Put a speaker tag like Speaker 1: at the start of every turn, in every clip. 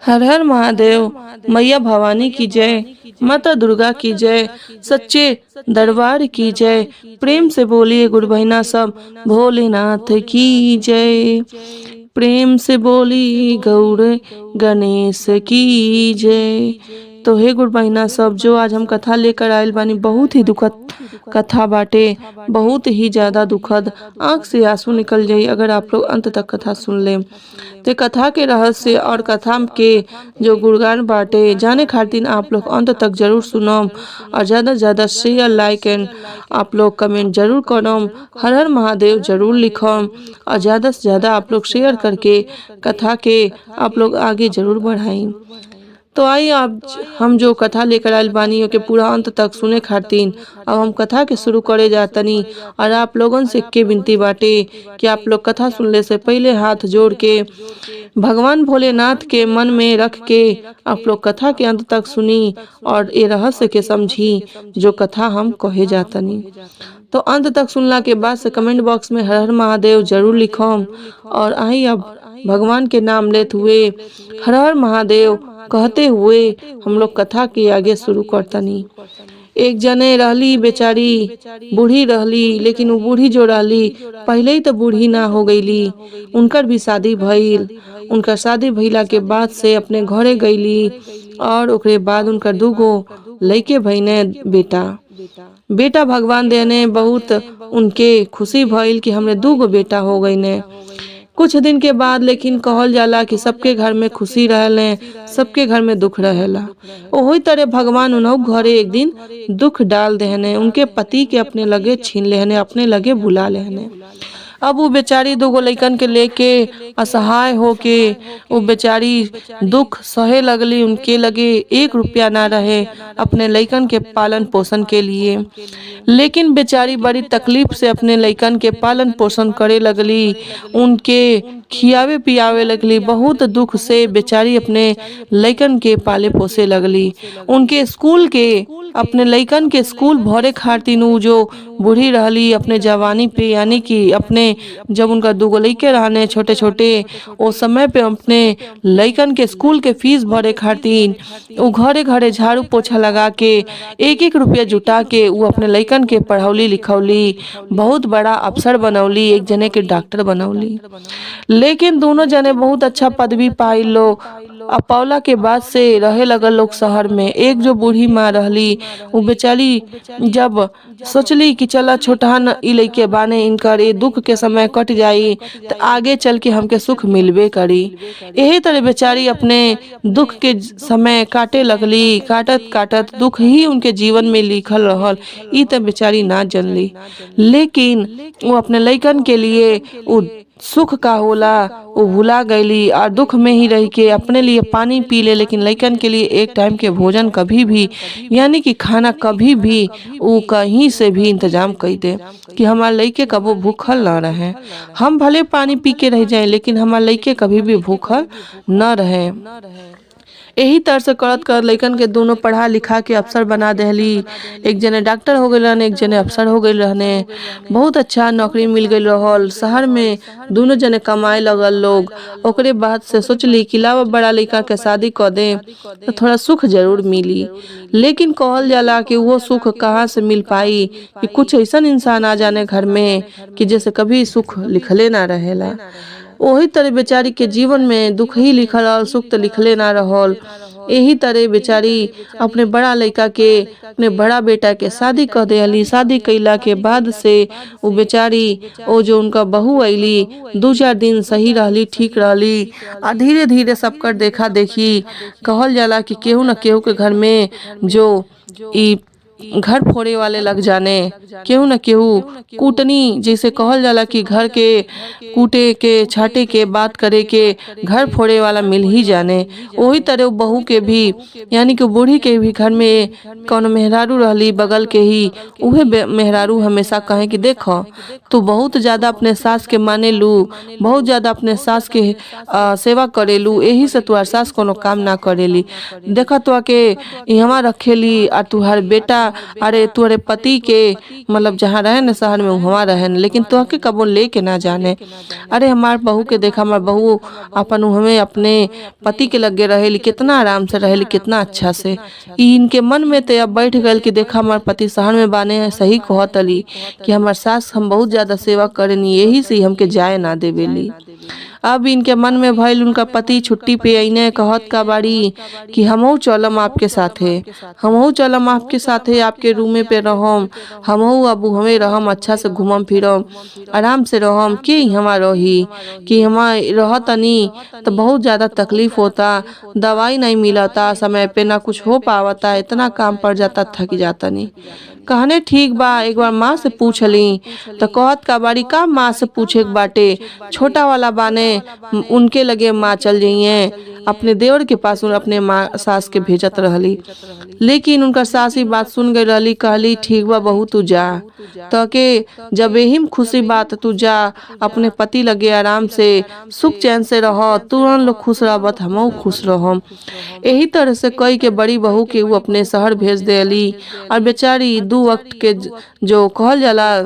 Speaker 1: हर हर महादेव। मैया भवानी की जय। माता दुर्गा की जय। सच्चे दरबार की जय। प्रेम से बोलिए गुरु बहिना सब, भोलेनाथ की जय। प्रेम से बोली गौर गणेश की जय। तो हे गुरु बहिना सब, जो आज हम कथा लेकर आयल बानी, बहुत ही दुखद कथा बाटे, बहुत ही ज्यादा दुखद। आंख से आंसू निकल जाई अगर आप लोग अंत तक कथा सुन ले। तो कथा के रहस्य और कथा के जो गुणगान बाटे जाने खातिर आप लोग अंत तक जरूर सुनम, और ज़्यादा से ज़्यादा शेयर लाइक एंड आप लोग कमेंट जरूर करम, हर हर महादेव जरूर लिखम, और ज़्यादा से ज़्यादा आप लोग शेयर करके कथा के आप लोग आगे जरूर बढ़ाई। तो आइए आप हम जो कथा लेकर आयल बानी के पूरा अंत तक सुने खातिर अब हम कथा के शुरू करे जातनी। और आप लोगन से के विनती बाटे कि आप लोग कथा सुनने से पहले हाथ जोड़ के भगवान भोलेनाथ के मन में रख के आप लोग कथा के अंत तक सुनी और ये रहस्य के समझी जो कथा हम कहे जातनी। तो अंत तक सुनला के बाद से कमेंट बॉक्स में हर हर महादेव जरूर लिखम। और आई अब भगवान के नाम लेते हुए हर हर महादेव कहते हुए हम लोग कथा के आगे शुरू करतनी। एक जने रहली बेचारी, बूढ़ी रहली, लेकिन वो बूढ़ी जो रहली पहले ही तो बूढ़ी ना हो गईली। उनकर भी शादी भइल। उनकर शादी भइला के बाद से अपने घरे गईली और ओकरे बाद उनकर दूगो लइके भइने बेटा। बेटा भगवान देने बहुत उनके खुशी भइल कि हमरे दूगो बेटा हो गईने। कुछ दिन के बाद लेकिन कहल जाला कि सबके घर में खुशी रहले, सबके घर में दुख रहेला। ओही तरह भगवान उन्हों घरे एक दिन दुख डाल देहने, उनके पति के अपने लगे छीन लेहने, अपने लगे बुला लेहने। अब वो बेचारी दूगो लइकन के लेके असहाय होके वो बेचारी दुख सहे लगली। उनके लगे 1 रुपया ना रहे अपने लइकन के पालन पोषण के लिए, लेकिन बेचारी बड़ी तकलीफ से अपने लइकन के पालन पोषण करे लगली, उनके खियावे पियावे लगली। बहुत दुख से बेचारी अपने लइकन के पाले पोसे लगली। उनके स्कूल के अपने लइकन के स्कूल भरे खातिर उ जो बूढ़ी रहली अपने जवानी पे, यानी कि अपने जब उनका दूगो लइके रहने छोटे छोटे, उस समय पे अपने लइकन के स्कूल के फीस भरे खातिर वो घरे घरे झाड़ू पोछा लगा के 1-1 रुपया जुटा के वो अपने लइकन के पढ़ौली लिखौली, बहुत बड़ा अफसर बनौली, एक जने के डॉक्टर बनौली। लेकिन दोनों जने बहुत अच्छा पदवी पाई लो। अपौला के बाद से रहे लगल लोग शहर में। एक जो बूढ़ी माँ रहली वो बेचारी जब सोचली कि चला छोटहन ई लइके बाने, इनकर ये दुख के समय कट जाई तो आगे चल के हमके सुख मिलबे करी। यही तरह बेचारी अपने दुख के समय काटे लगली। काटत काटत दुख ही उनके जीवन में लिखल रहल, ई तो बेचारी ना जनली। लेकिन वो अपने लइकन के लिए वो सुख का होला वो भुला गईली और दुख में ही रह के अपने लिए पानी पी ले, लेकिन लइकन के लिए एक टाइम के भोजन कभी भी, यानी कि खाना कभी भी वो कहीं से भी इंतजाम कर दे कि हमारे लइके कबो भूखल न रहे। हम भले पानी पी के रह जाए लेकिन हमारे लइके कभी भी भूखल न रहे। यही तरह से करत कर लइकन के दोनों पढ़ा लिखा के अफसर बना देहली। एक जने डॉक्टर हो गए रहने, एक जने अफसर हो गए रहने। बहुत अच्छा नौकरी मिल गई रहल। शहर में दोनों जने कमाए लगल लोग। ओकरे बाद से सोचली कि लावा बड़ा लइका के शादी कर दे तो थोड़ा सुख जरूर मिली। लेकिन कहल जाला कि वो सुख कहाँ से मिल पाई कि कुछ ऐसा इंसान आ जाने घर में कि जैसे कभी सुख लिखले ना रहेला। वही तरह बेचारी के जीवन में दुख ही लिखल रहल, सुख तो लिखले ना रहल। यही तरह बेचारी अपने बड़ा लड़का के, अपने बड़ा बेटा के शादी कर देली। शादी कैला के बाद से वो बेचारी वो जो उनका बहू अली 2-4 दिन सही रहली, ठीक रहली, और धीरे धीरे सबकर देखा देखी कहल जाला कि केहू न केहू के घर में जो ई घर फोड़े वाले लग जाने, केहू न केहू कूटनी, जैसे कहल जाला कि घर के कूटे के छाटे के बात करे के घर फोड़े वाला मिल ही जाने। वही तरह बहू के भी, यानी कि बूढ़ी के भी घर में कौन मेहरारू रहली बगल के ही, उहे मेहरारू हमेशा कहे कि देखो तू बहुत ज्यादा अपने सास के माने लू, बहुत ज्यादा अपने सास के सेवा करेलू, यही से तुहार सास कोनो काम ना करेली। देखा तो के यहाँ रखेली और तुहार बेटा अरे तुहरे पति के मतलब जहाँ रहे न शहर में वहाँ रहे न, लेकिन तुहके कबो लेके ना जाने। अरे हमार बहू के देखा, हमार बहू अपन हमें अपने पति के लगे रहेली, कितना आराम से रहेली, कितना अच्छा से। इनके मन में तो अब बैठ गल कि देखा हमार पति शहर में बाने हैं, सही कहतली कि हमार सास हम बहुत ज्यादा सेवा करेनी, यही से हमके जाए ना देवेली। अब इनके मन में भइल उनका पति छुट्टी पे अइने, कहत का बाड़ी कि हमहू चलम आपके साथे, हमहू चलम आपके साथे, आपके रूमे पे रहम, हमहू अब हमें रहम, अच्छा से घूमम फिरम, आराम से रहम। के हमा रही कि हमा रहतनी तो बहुत ज्यादा तकलीफ होता, दवाई नहीं मिलता समय पे, ना कुछ हो पावता, इतना काम पड़ जाता, थक जाता नहीं। कहने ठीक बा, एक बार माँ से पूछ ली। तो कहत का बाड़ी का माँ से पूछे के बाटे, छोटा वाला बाने उनके लगे माँ चल जाइए, अपने देवर के पास अपने माँ सास के भेजत रहली। लेकिन उनका सास ही बात सुन गई रहली, कहली ठीक बा बहू तू जा, तो के जब यही में खुशी बात तू जा, अपने पति लगे आराम से सुख चैन से रह, तुरंत लोग खुश रहबत, हमहू खुश रहम। यही तरह से कई के बड़ी बहू के वो अपने शहर भेज देली। और बेचारी 2 वक्त के जो कहल जाला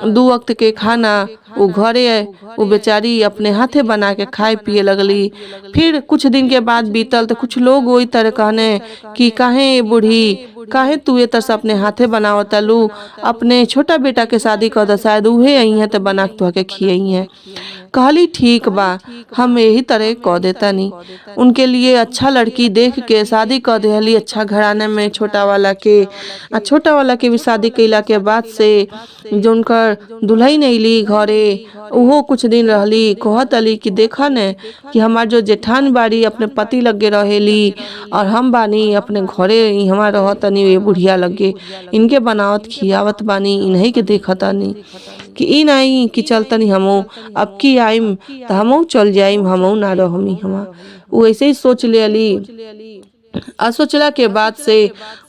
Speaker 1: 2 वक्त के खाना वो घरे वो बेचारी अपने हाथे बना के खाए पिए लगली। फिर कुछ दिन के बाद बीतल तो कुछ लोग वही तरह कहने कि काहे बूढ़ी, काहे तू ये तरह अपने हाथे बनावत लू, अपने छोटा बेटा के शादी कर द, शायद उहे आई है तो बना के तुहके खियई है। कहली ठीक बा, हम यही तरह कह देता नहीं। उनके लिए अच्छा लड़की देख के शादी कर देली, अच्छा घराने में छोटा वाला के। छोटा वाला के भी शादी कैला के बाद से जो उनकर दुल्हन अली घरे, उहो कुछ दिन रहली। कहत अली कि देखा न कि हमार जो जेठान बाड़ी अपने पति लगे रहेली, और हम बानी अपने घरे हमार रहतनी ये बुढ़िया लगे, इनके बनावत खियावत बानी, इन्हीं के देखतानी कि इन आई कि चलतनी हमो, अब की आइम तो हमहू चल जाइम, हमहू ना रहमी हमा। वो ऐसे ही सोच ले अली। सोचला के बाद से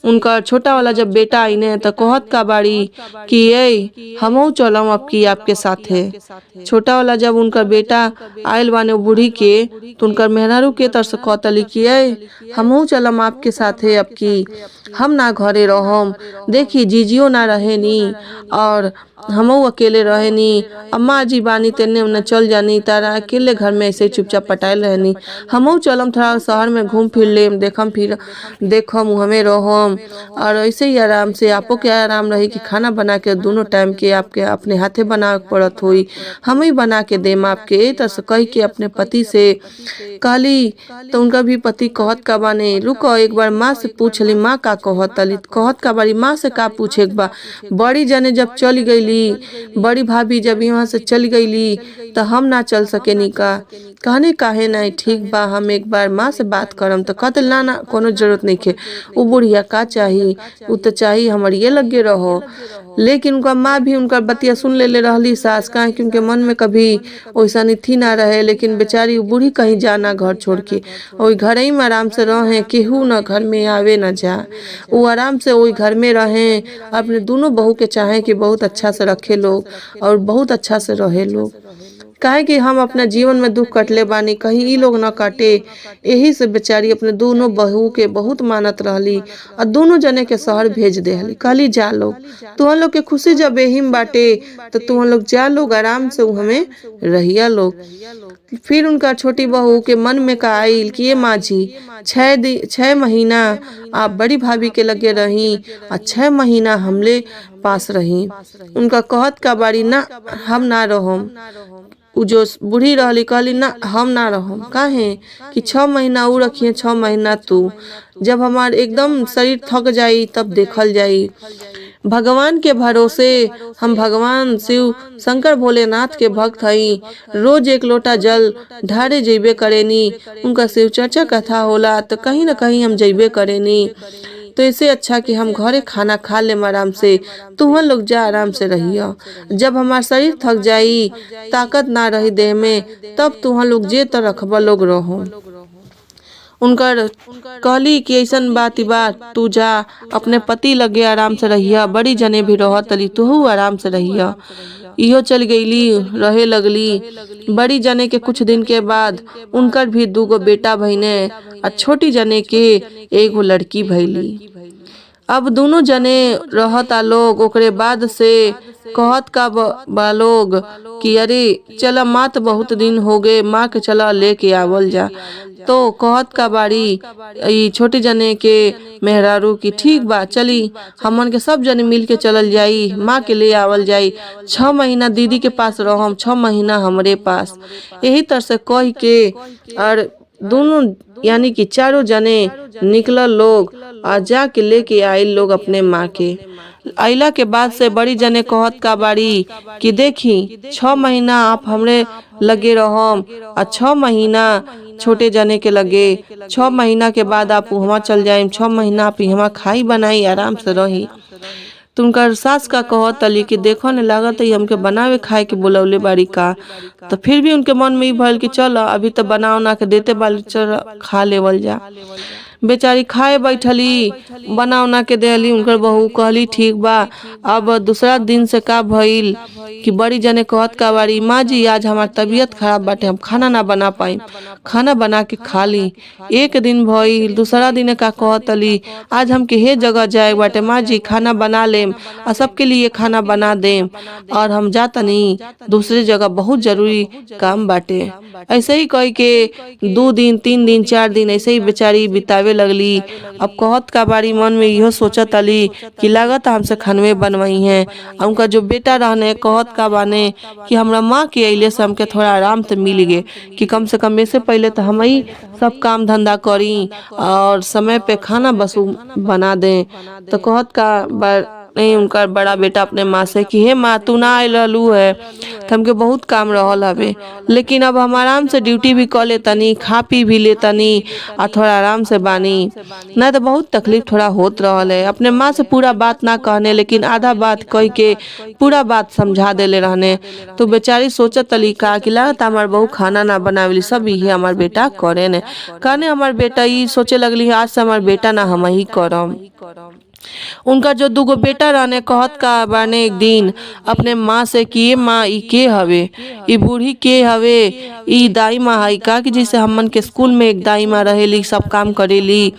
Speaker 1: उनका छोटा वाला जब बेटा आईने तो कहत का बाड़ी कि ये हमहू चलम अब की आपके साथे। छोटा वाला जब उनका बेटा आयल बाने बूढ़ी के, तो उनकर मेहरारू के तरफ से कहतली कि ये हमहू चलम आपके साथे, अब की हम ना घरे रहम, देखी जीजियो ना रहेनी और हमहू अकेले रहेनी, अम्मा जी बानी तेने उन्हें चल जानी, तारा अकेले घर में ऐसे चुपचाप पटाइल रहनी, हमहू चलम थोड़ा शहर में घूम फिर लेम, देखम हमें रहम, और ऐसे ही आराम से आपो के आराम रही कि खाना बना के दोनों टाइम के आपके अपने हाथे बना पड़त हुई, हम ही बना के देम आपके। तरह कह के अपने पति से कहली। तो उनका भी पति कहत का बाने रुको एक बार माँ से पूछ ली, माँ का कहतली। कहत का बारी माँ से का पूछे बा, बड़ी जने जब चली गईली, बड़ी भाभी जब यहाँ से चली गईली तो हम ना चल सके नी का। कहने काहे नहीं, ठीक बा हम एक बार माँ से बात करम। तो कहते ना ना कोनो जरूरत नहीं खे, वो बुढ़िया का चाहिए, वो तो चाहिए हमारे ये लगे रहो। लेकिन उनका माँ भी उनका बतिया सुन ले रहली सास, काहे कि उनके मन में कभी वैसा थी ना रहे। लेकिन बेचारी बूढ़ी कहीं जाना घर छोड़ के, वही घर ही में आराम से रहे, केहू ना घर में आवे ना जा, वो आराम से वही घर में रहे। अपने दोनों बहू के चाहे कि बहुत अच्छा से रखे लोग और बहुत अच्छा से रहे लोग। काहे कि हम अपना जीवन में दुख कटले बानी, कहीं ई लोग न काटे, यही से बेचारी अपने दोनों बहू के बहुत मानत रहली और दोनों जने के शहर भेज देहली। कहली जा लोग, तुहन लोग के खुशी जब यही में बाटे तो तुहन लोग जा लोग आराम से हमें रहिया लोग। फिर उनका छोटी बहू के मन में का आइल कि ये माँ जी 6 महीना आप बड़ी भाभी के लगे रही और 6 महीना हमले पास रही। उनका कहत का बाड़ी ना हम ना रहम। उ जो बूढ़ी रहली कहली ना हम ना रहम, काहे कि 6 महीना उ रखिए 6 महीना तू, जब हमार एकदम शरीर थक जाई तब देखल जाई। भगवान के भरोसे हम भगवान शिव शंकर भोलेनाथ के भक्त हई, रोज 1 लोटा जल ढारे जइबे करेनी। उनका शिव चर्चा कथा होला तो कहीं ना कहीं हम जइबे करेनी। तो इससे अच्छा कि हम घरे खाना खा ले आराम से, तुहन लोग जा आराम से रहिया। जब हमार शरीर थक जाई, ताकत ना रही देह में, तब तुहन लोग जे तो रखबा लोग रहो। उनकर कहली कि ऐसन बात तू जा अपने पति लगे आराम से रहिया, बड़ी जने भी रह तली तू आराम से रहिया। इहो चल गईली रहे लगली। बड़ी जने के कुछ दिन के बाद उनकर भी 2 गो बेटा भईने और छोटी जने के 1 गो लड़की भईली। अब दोनों जने रहता लोग, ओकरे बाद से कहत का बा लोग कि अरे चला माँ तो बहुत दिन हो गए, माँ के चला लेके आवल जा। तो कहत का बाड़ी ई छोटे जने के मेहरारू की ठीक बा, चली हमन के सब जने मिल के चलल जाई, माँ के ले आवल जाई। 6 महीना दीदी के पास रहम, 6 महीना हमरे पास। यही तरह से कह के और दोनों यानी कि चारों जने निकलल लोग आ जाके लेके आए लोग अपने माँ के। अइला के बाद से बड़ी जने कहत का बाड़ी कि देखी 6 महीना आप हमरे लगे रहम आ 6 महीना छोटे जने के लगे, 6 महीना के बाद आप वहाँ चल जाए, 6 महीना आप यहाँ खाई बनाई आराम से रही। तुमकर सास का कहत तली कि देखो ने लागत है हमके बनावे खाए के बोलौले बाड़ी का। तो फिर भी उनके मन में ई भइल कि चल अभी तो बना उना के देते बाली, चल खा लेवल जा। बेचारी खाए बैठली, बना उना के देली। उनकर बहू कहली ठीक बा। अब दूसरा दिन से का भइल कि बड़ी जने कहत का बाड़ी माँ जी आज हमार तबीयत खराब बाटे, हम खाना ना बना पाई, खाना बना के खा ली। एक दिन भइल, दूसरा दिन का कहतली आज हमके हे जगह जाए बाटे, माँ जी खाना बना लेम और सबके लिए खाना बना देम और हम जातनी दूसरी जगह, बहुत जरूरी काम बाटे। ऐसे ही कह के 2 दिन 3 दिन 4 दिन ऐसे ही बेचारी बितावे लगली। अब कहत का बाड़ी मन में इहो सोचत अली कि लागत हमसे खनवे बनवाई है। उनका जो बेटा रहने कहत का बाने कि हमरा माँ के अइले से हमके थोड़ा आराम तो मिल गए कि कम से कम इससे पहले तो हम ही सब काम धंधा करी और समय पे खाना बस बना दें। तो कहत का नहीं उनका बड़ा बेटा अपने माँ से कि हे माँ तू ना आयल रहलू है तो हमके बहुत काम रहल हवे, लेकिन अब हम आराम से ड्यूटी भी कर लेतनी, खा पी भी लेतनी और थोड़ा आराम से बानी। ना तो बहुत तकलीफ थोड़ा होत रहल है। अपने माँ से पूरा बात ना कहने लेकिन आधा बात कह के पूरा बात समझा देले रहने। तो बेचारी सोचत तली का कि लागत हमार बहू खाना ना बनावेली, सब ये हमार बेटा करे ने। कहने हमार बेटा ई सोचे लगली आज से हमार बेटा ना हम ही करम। उनका जो 2 बेटा रहने कहत का बाने एक दिन अपने माँ से कि ये माँ ई के हवे, ई बूढ़ी के हवे, ई दाई माँ है का कि जैसे हमन के स्कूल में एक दाई माँ रहेली सब काम करेली।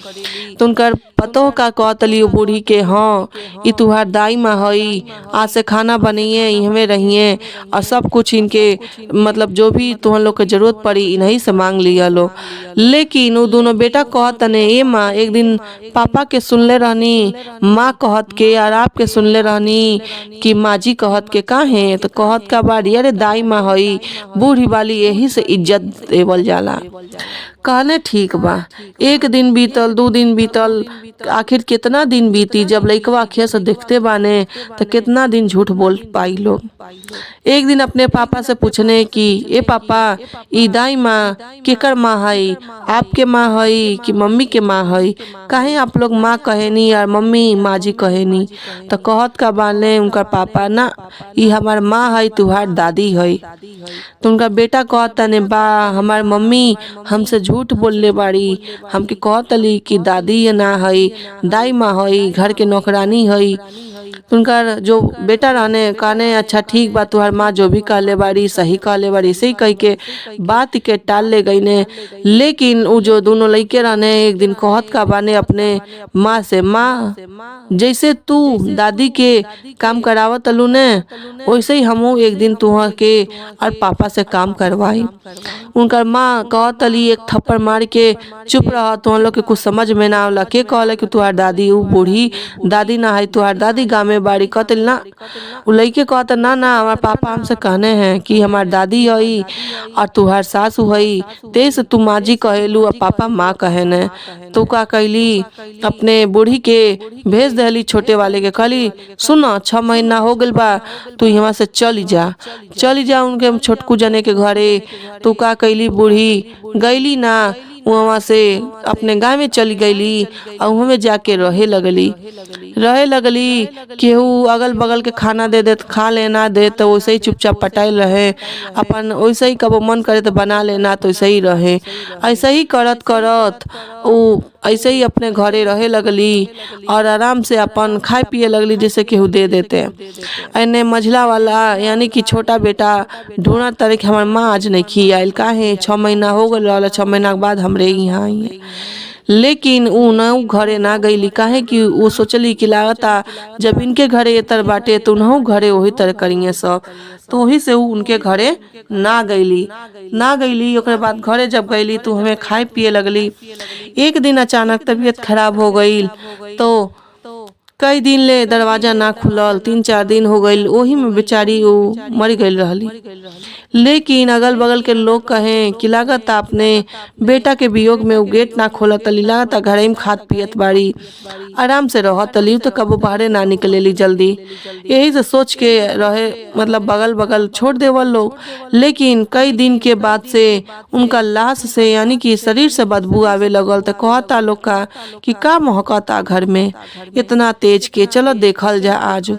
Speaker 1: तो उनकर पतो का कहतली वो बूढ़ी के हाँ ई तुहार दाई माँ हई, आज से खाना बनाइए इहमे रहिए और सब कुछ इनके मतलब जो भी तुहन लोग के जरूरत पड़ी इन्हीं से मांग लिया लो। लेकिन वो दोनों बेटा कहतने ए माँ एक दिन पापा के सुनले रहनी माँ कहत के और आपके सुनले रहनी कि माँ जी कहत के काहे। तो कहत का बाड़ी अरे दाई माँ हई बूढ़ी वाली यही से इज्जत देवल जाला। कहने ठीक बा। एक दिन बीतल 2 दिन बीतल, आखिर कितना दिन बीती जब लइकवा अखिया से देखते बाने तो कितना दिन झूठ बोल पाई लोग। एक दिन अपने पापा से पूछने कि ए पापा ई दाई माँ केकर माँ हई, आपके माँ हई कि मम्मी के माँ हई, काहे आप लोग माँ कहेनी और मम्मी माँ जी कहेनी। तो कहत का बाने उनका पापा ना ई हमार माँ हई तुहार दादी हई। तो उनका बेटा कहता ने बा हमार मम्मी हमसे झूठ बोलले बाड़ी, हमके कहतली कि दादी ना हई दाई माँ हई घर के नौकरानी हई। उनका जो बेटा रहने कहने अच्छा ठीक बा तुहार माँ जो भी कहले बाड़ी सही कहले बाड़ी, सही कह के बात के टाल ले गई ने। लेकिन वो जो दोनों लड़के रहने एक दिन कहत का बाने अपने माँ से माँ जैसे तू दादी के काम करावत अलू ने वैसे ही हमू एक दिन तुहा के और पापा से काम करवाई। उनकर माँ कहतली एक थप्पड़ मार के चुप रह, तुम लोग के कुछ समझ में ना आवला, के कहले कि तुहार दादी ऊ बूढ़ी दादी ना है तुहार दादी गाँव में बाड़ी। कहतल ना उ लइके कहता ना ना हमार पापा हमसे कहने हैं कि हमार दादी हई और तुहार सासू हई, तेज तू माँ जी कहेलू और पापा माँ कहने। तो का कैली अपने बूढ़ी के भेज देली छोटे वाले के, कहली सुनो 6 महीना हो गल बा तू यहाँ से चली जा उनके छोटकू जने के घरे। तो का कैली बूढ़ी गईली ना वहाँ से अपने गाँव में चली गईली और वहाँ में जाके रहे लगली। केहू अगल बगल के खाना दे खा लेना दे तो वैसे ही चुपचाप पटाइल रहे, अपन वैसे ही कबो मन करे तो बना लेना तो वैसे ही रहे। ऐसे ही करत करत वो ऐसे ही अपने घरे रहे लगली और आराम से अपन खाए पिए लगली जैसे केहू दे देते। एने मझला वाला यानी कि छोटा बेटा ढूंढा तरह हमार माँ आज नहीं खी आयल काहे 6 महीना हो गल, 6 महीना के बाद हमरे यहाँ आई। लेकिन ऊ न ऊ घरे ना गईली, काहे कि वो सोचली कि लागता जब इनके घरे ये तर बाटे तो उनहु घरे वही तरह करिए सब। तो वही से ऊ उनके घरे ना गईली। ओकरे बाद घरे जब गईली तो हमें खाए पिए लगली। एक दिन अचानक तबीयत खराब हो गई तो कई दिन ले दरवाजा ना खुलल, 3-4 दिन हो गईल, ओही में बेचारी वो मर गईल रहली। लेकिन अगल बगल के लोग कहें कि लागत अपने बेटा के वियोग में वो गेट ना खोलत तली, लागत घरे में खात पियत बाड़ी, आराम से रहत तली, तो कबो बाहरे ना निकलेली जल्दी। यही से सोच के रहे मतलब बगल बगल छोड़ देवल लोग। लेकिन कई दिन के बाद से उनका लाश से यानी कि शरीर से बदबू आवे लगल। तो कहता लोग कि का महकता घर में इतना तेज के, चलो देखल जा। आज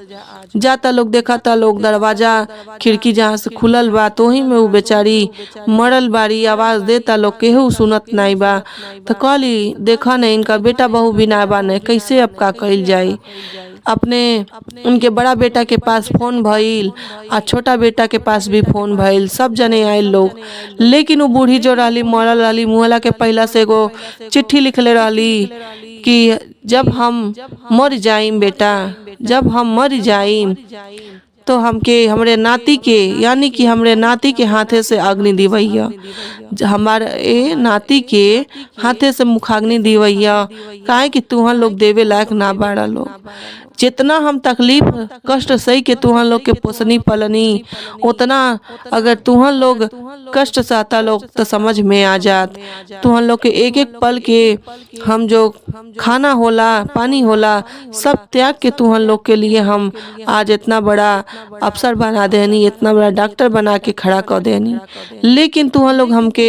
Speaker 1: जाता लोग, देखता लोग, दरवाजा खिड़की जहाँ से खुलल बा तो ही में वो बेचारी मरल बाड़ी। आवाज देता लोग, केहू सुनत नहीं बा। तो कहली देखा नहीं इनका बेटा बहू भी ना बा, नहीं कैसे अब का कइल जाई। अपने उनके बड़ा बेटा के पास फोन भइल और छोटा बेटा के पास भी फोन भइल, सब जने आयल लोग। लेकिन वो बूढ़ी जो रहली मरल रहली, मुहला के पहला से एगो चिट्ठी लिखले रहली कि जब हम मर जाइम बेटा, जब हम मर जाइम तो हमके हमरे नाती के यानी कि हमरे नाती के हाथे से अग्नि दिवैया, हमारे नाती के हाथे से मुखाग्नि दिवैया, काहे कि तुहन लोग देवे लायक ना बाड़ा लोग। जितना हम तकलीफ कष्ट सही के तुहन लोग के पोसनी पलनी, उतना अगर तुहन लोग कष्ट सहता लोग तो समझ में आ जात। तुहन लोग के एक एक पल के हम जो खाना होला पानी होला सब त्याग के तुहन लोग के लिए हम आज इतना बड़ा अफसर बना देनी, इतना बड़ा डॉक्टर बना के खड़ा कर देनी। लेकिन तुहन लोग हमके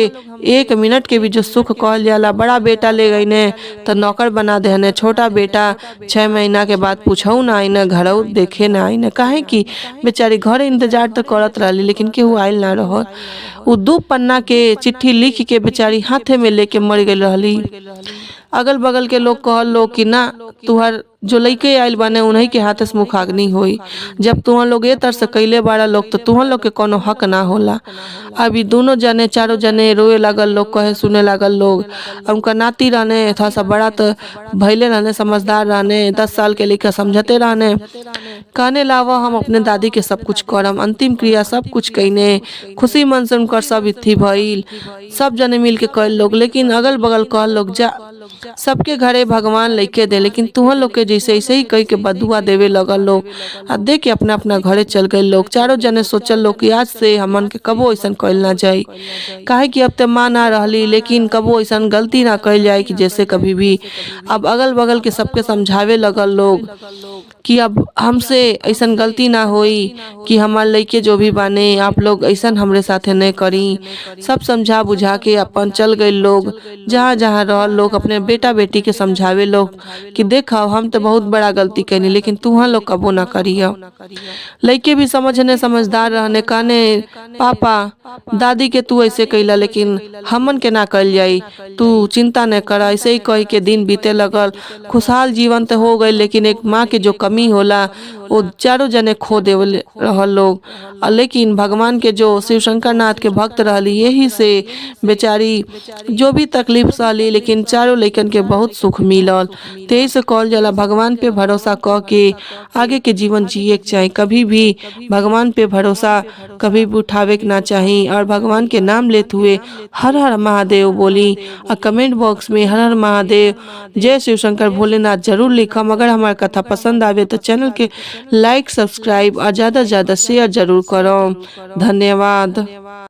Speaker 1: 1 मिनट के भी जो सुख कहल जाला, बड़ा बेटा ले गई ने तो नौकर बना देने, छोटा बेटा 6 महीना के बाद पूछऊ ना आई न, घरऊ देखे ना आई न, काहे कि बेचारी घर इंतजार तो करत रहली लेकिन केहू आयल ना रह। वो 2 पन्ना के चिट्ठी लिख के बेचारी हाथे में लेके मर गई रहली। अगल बगल के लोग कहल लोग कि ना तुहर जो लइके आयल बने उन्हीं के हाथ से मुखाग्नि होई। जब तुहन लोग ये तरह से कैले बाड़ा लोग तो तुहन लोग के कोनो हक ना होला। अभी दोनों जने चारों जने रोए लागल लोग, कहे सुने लागल लोग। उनका नाती रहने थोड़ा सा बड़ा तो भैले रहने, समझदार रहने, 10 साल के लेकर समझते रहने। कहने लावा हम अपने दादी के सब कुछ करम, अंतिम क्रिया सब कुछ कईने, खुशी मन से उनकर सब इत्थी भइल, सब जने मिल के कल लोग। लेकिन अगल बगल कहल लोग जा सबके घरे भगवान लइके दे, लेकिन तुहन लोग के जैसे ऐसे ही कई के बदुआ देवे लगल लोग। आ दे के अपना अपना घरे चल गए लोग। चारों जने सोचल लोग कि आज से हमन के कबो ऐसा कइल ना जाए, काहे कि अब ते माँ ना रहली, लेकिन कबो ऐसा गलती ना कइल जाए कि जैसे कभी भी। अब अगल बगल के सबके समझावे लगल लोग कि अब हमसे ऐसा गलती ना होई कि हमार लइके जो भी बाने आप लोग ऐसा हमरे साथे नहीं करी। सब समझा बुझा के अपन चल गए लोग। जहाँ जहाँ रह लोग अपने बेटा बेटी के समझावे लोग कि देखा हम तो बहुत बड़ा गलती कैनी, लेकिन तुहन लोग कबो ना करियो। लइके भी समझने समझदार रहने, कहने पापा दादी के तू ऐसे कैला लेकिन हमन के ना कल जाई, तू चिंता न कर। ऐसे ही कह के दिन बीते लगल। खुशहाल जीवन तो हो गए, लेकिन एक माँ के जो कमी होला वो चारों जने खो दे रहल लोग। लेकिन भगवान के जो शिव शंकर नाथ के भक्त रहली, यही से बेचारी जो भी तकलीफ सहली लेकिन चारों लइकन के बहुत सुख मिलल। तेई से कहल जाला भगवान पे भरोसा क के आगे के जीवन जिए के चाही। कभी भी भगवान पे भरोसा कभी भी उठावे के ना चाही। और भगवान के नाम लेते हुए हर हर महादेव बोली और कमेंट बॉक्स में हर हर महादेव जय शिव शंकर भोलेनाथ जरूर लिखम। अगर हमारा कथा पसंद आवे तो चैनल के लाइक सब्सक्राइब और ज़्यादा से ज़्यादा शेयर जरूर करो। धन्यवाद।